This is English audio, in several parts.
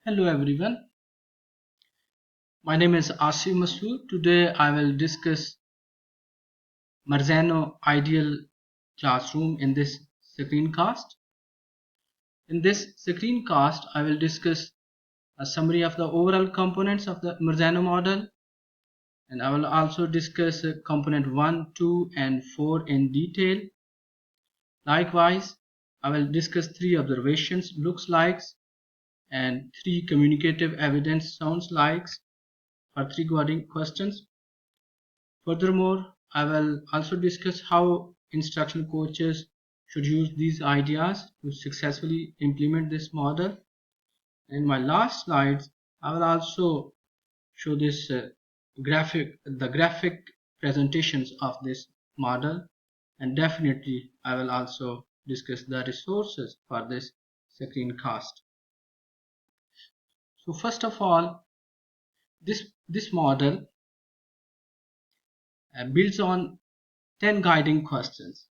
Hello everyone, my name is Asim Masood. Today I will discuss Marzano Ideal Classroom in this screencast. In this screencast, I will discuss a summary of the overall components of the Marzano model, and I will also discuss component 1, 2 and 4 in detail. Likewise, I will discuss 3 observations, looks likes, and 3 communicative evidence sounds likes for 3 guiding questions. Furthermore, I will also discuss how instructional coaches should use these ideas to successfully implement this model. In my last slides, I will also show this the graphic presentations of this model, and definitely I will also discuss the resources for this screencast. So first of all, this model builds on 10 guiding questions.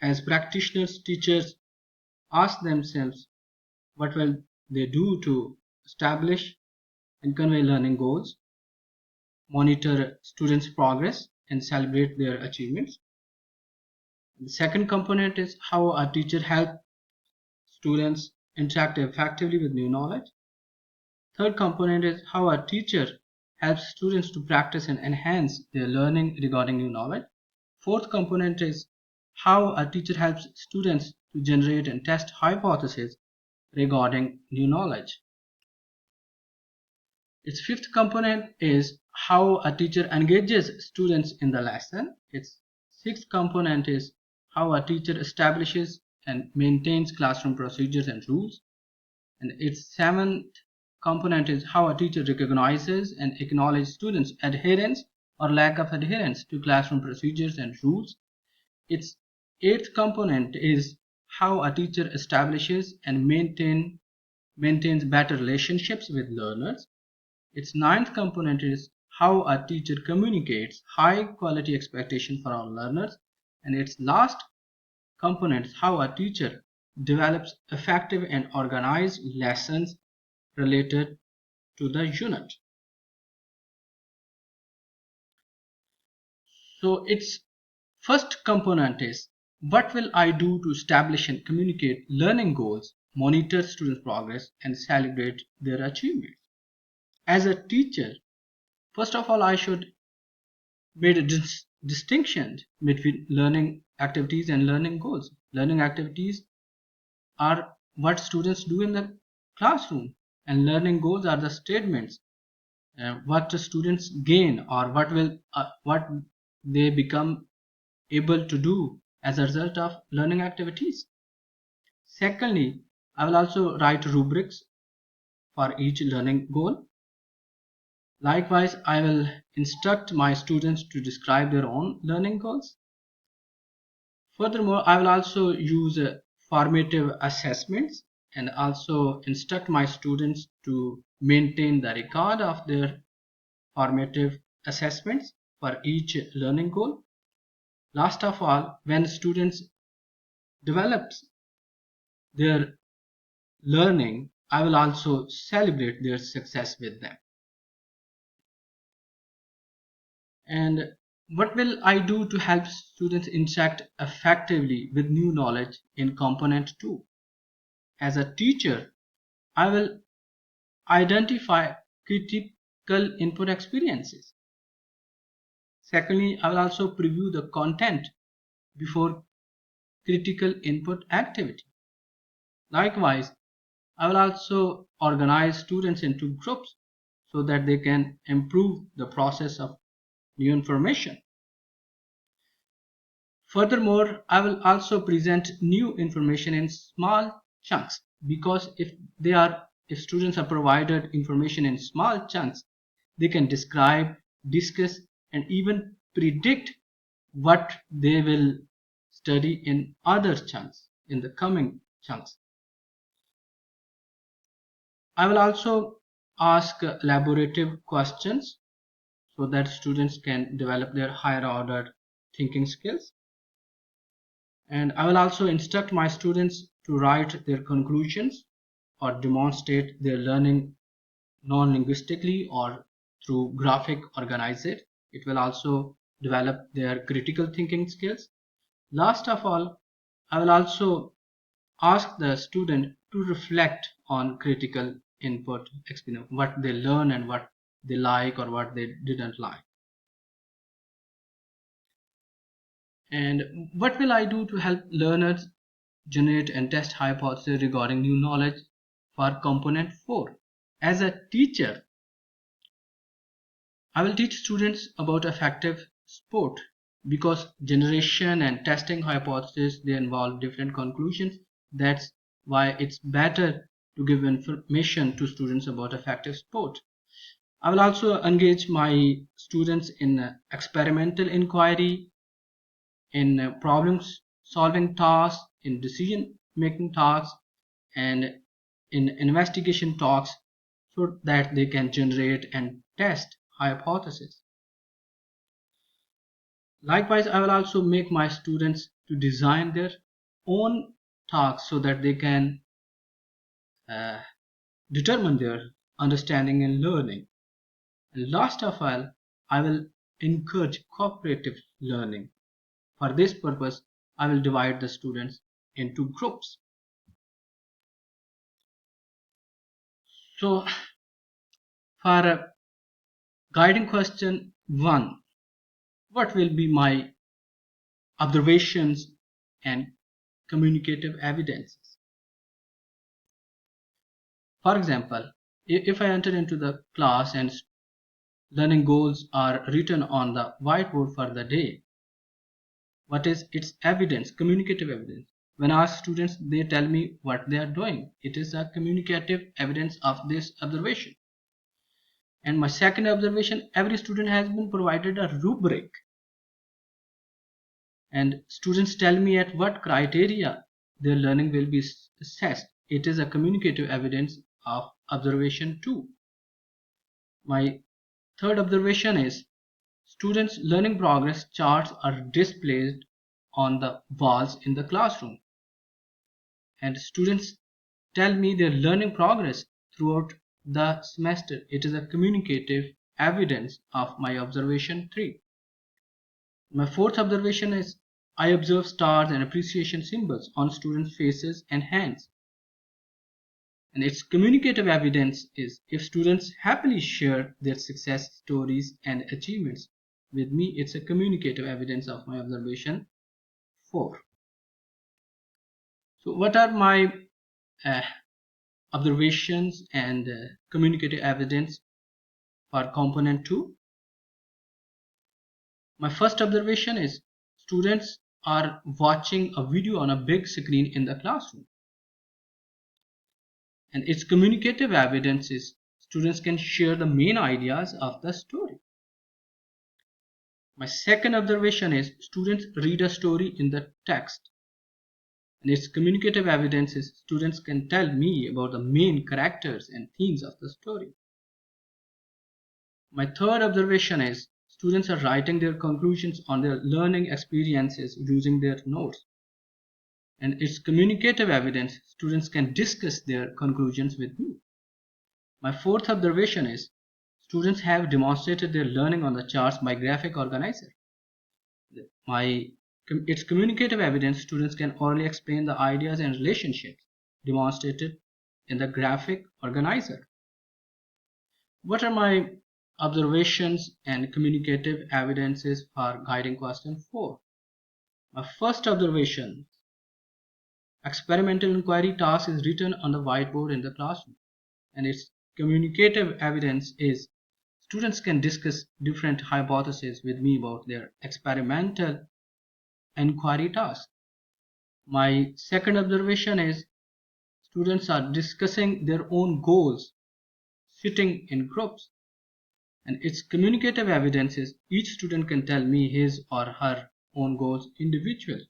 As practitioners, teachers ask themselves what will they do to establish and convey learning goals, monitor students' progress, and celebrate their achievements. The second component is how a teacher helps students interact effectively with new knowledge. Third component is how a teacher helps students to practice and enhance their learning regarding new knowledge. Fourth component is how a teacher helps students to generate and test hypotheses regarding new knowledge. Its fifth component is how a teacher engages students in the lesson. Its sixth component is how a teacher establishes and maintains classroom procedures and rules. And its seventh component is how a teacher recognizes and acknowledges students' adherence or lack of adherence to classroom procedures and rules. Its eighth component is how a teacher establishes and maintains better relationships with learners. Its ninth component is how a teacher communicates high quality expectation for our learners. And its last component is how a teacher develops effective and organized lessons related to the unit. So its first component is what will I do to establish and communicate learning goals, monitor students' progress, and celebrate their achievements. As a teacher, first of all, I should make a distinction between learning activities and learning goals. Learning activities are what students do in the classroom, and learning goals are the statements what the students gain or what they become able to do as a result of learning activities. Secondly, I will also write rubrics for each learning goal. Likewise, I will instruct my students to describe their own learning goals. Furthermore, I will also use formative assessments and also instruct my students to maintain the record of their formative assessments for each learning goal. Last of all, when students develop their learning, I will also celebrate their success with them. And what will I do to help students interact effectively with new knowledge in component 2? As a teacher, I will identify critical input experiences. Secondly, I will also preview the content before critical input activity. Likewise, I will also organize students into groups so that they can improve the process of new information. Furthermore, I will also present new information in small chunks because if students are provided information in small chunks, they can describe, discuss, and even predict what they will study in other chunks, in the coming chunks. I will also ask elaborative questions so that students can develop their higher order thinking skills. And I will also instruct my students to write their conclusions or demonstrate their learning non-linguistically or through graphic organizer. It will also develop their critical thinking skills. Last of all, I will also ask the student to reflect on critical input experience, what they learn and what they like or what they didn't like. And what will I do to help learners generate and test hypotheses regarding new knowledge for component 4? As a teacher, I will teach students about effective sport because generation and testing hypotheses, they involve different conclusions. That's why it's better to give information to students about effective sport. I will also engage my students in experimental inquiry, in problem solving tasks, in decision making tasks, and in investigation talks so that they can generate and test hypotheses. Likewise, I will also make my students to design their own tasks so that they can uh, determine their understanding and learning. And last of all, I will encourage cooperative learning. For this purpose, I will divide the students into groups. So, for guiding question 1, what will be my observations and communicative evidences? For example, if I enter into the class and learning goals are written on the whiteboard for the day, what is its evidence, communicative evidence? When I ask students, they tell me what they are doing. It is a communicative evidence of this observation. And my second observation, every student has been provided a rubric. And students tell me at what criteria their learning will be assessed. It is a communicative evidence of observation 2. My third observation is students' learning progress charts are displayed on the walls in the classroom. And students tell me their learning progress throughout the semester. It is a communicative evidence of my observation 3. My fourth observation is I observe stars and appreciation symbols on students' faces and hands. And its communicative evidence is if students happily share their success stories and achievements with me, it's a communicative evidence of my observation 4. So what are my uh, observations and communicative evidence for component 2? My first observation is students are watching a video on a big screen in the classroom. And its communicative evidence is students can share the main ideas of the story. My second observation is students read a story in the text. And its communicative evidence is students can tell me about the main characters and themes of the story. My third observation is students are writing their conclusions on their learning experiences using their notes. And its communicative evidence, students can discuss their conclusions with me. My fourth observation is students have demonstrated their learning on the charts by graphic organizer. Its communicative evidence, students can orally explain the ideas and relationships demonstrated in the graphic organizer. What are my observations and communicative evidences for guiding question 4? My first observation, experimental inquiry task is written on the whiteboard in the classroom, and its communicative evidence is students can discuss different hypotheses with me about their experimental inquiry task. My second observation is students are discussing their own goals, sitting in groups, and its communicative evidence is each student can tell me his or her own goals individually.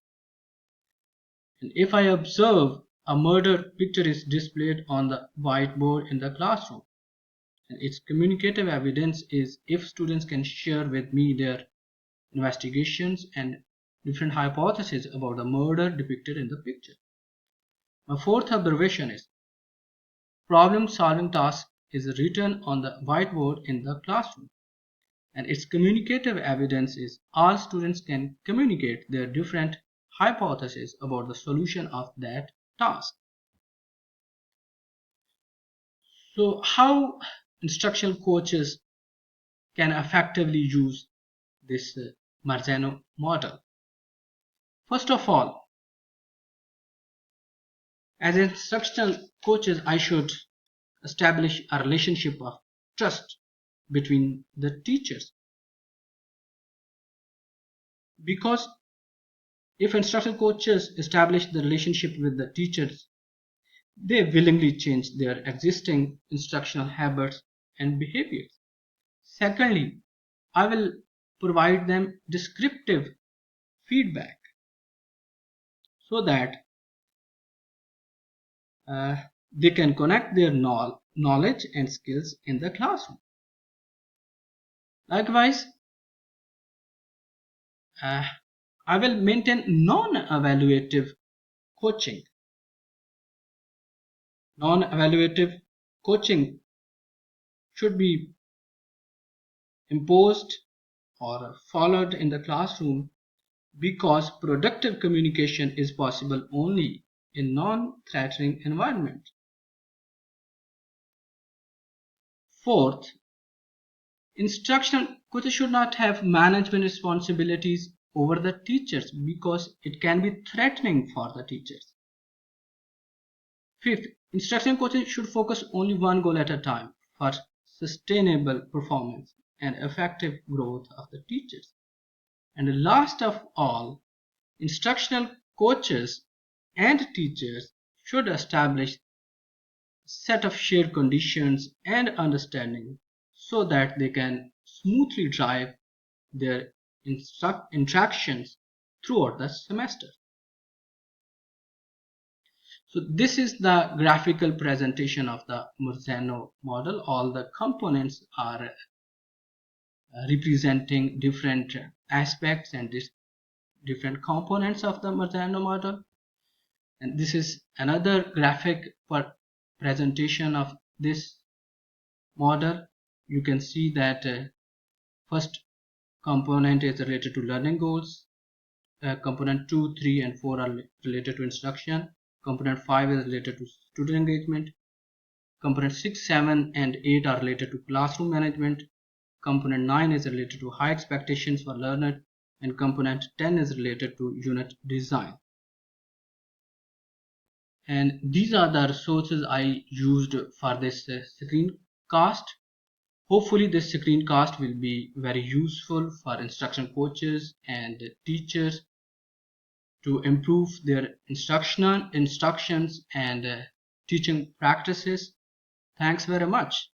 And if I observe a murder picture is displayed on the whiteboard in the classroom, and its communicative evidence is if students can share with me their investigations and different hypotheses about the murder depicted in the picture. My fourth observation is problem solving task is written on the whiteboard in the classroom, and its communicative evidence is all students can communicate their different hypotheses about the solution of that task. So how instructional coaches can effectively use this Marzano model? First of all, as instructional coaches, I should establish a relationship of trust between the teachers, because if instructional coaches establish the relationship with the teachers, they willingly change their existing instructional habits and behaviors. Secondly, I will provide them descriptive feedback so that uh, they can connect their knowledge and skills in the classroom. Likewise, I will maintain non-evaluative coaching. Non-evaluative coaching should be imposed or followed in the classroom because productive communication is possible only in non-threatening environment. Fourth, instructional coaches should not have management responsibilities over the teachers because it can be threatening for the teachers. Fifth, instructional coaches should focus only one goal at a time for sustainable performance and effective growth of the teachers. And last of all, instructional coaches and teachers should establish a set of shared conditions and understanding so that they can smoothly drive their interactions throughout the semester. So this is the graphical presentation of the Marzano model. All the components are representing different aspects and different components of the Marzano model. And this is another graphic presentation of this model. You can see that first component is related to learning goals. Component 2, 3 and 4 are related to instruction. Component 5 is related to student engagement. Component 6, 7 and 8 are related to classroom management. Component 9 is related to high expectations for learner, and component 10 is related to unit design. And these are the resources I used for this screencast. Hopefully this screencast will be very useful for instruction coaches and teachers to improve their instructions and teaching practices. Thanks very much.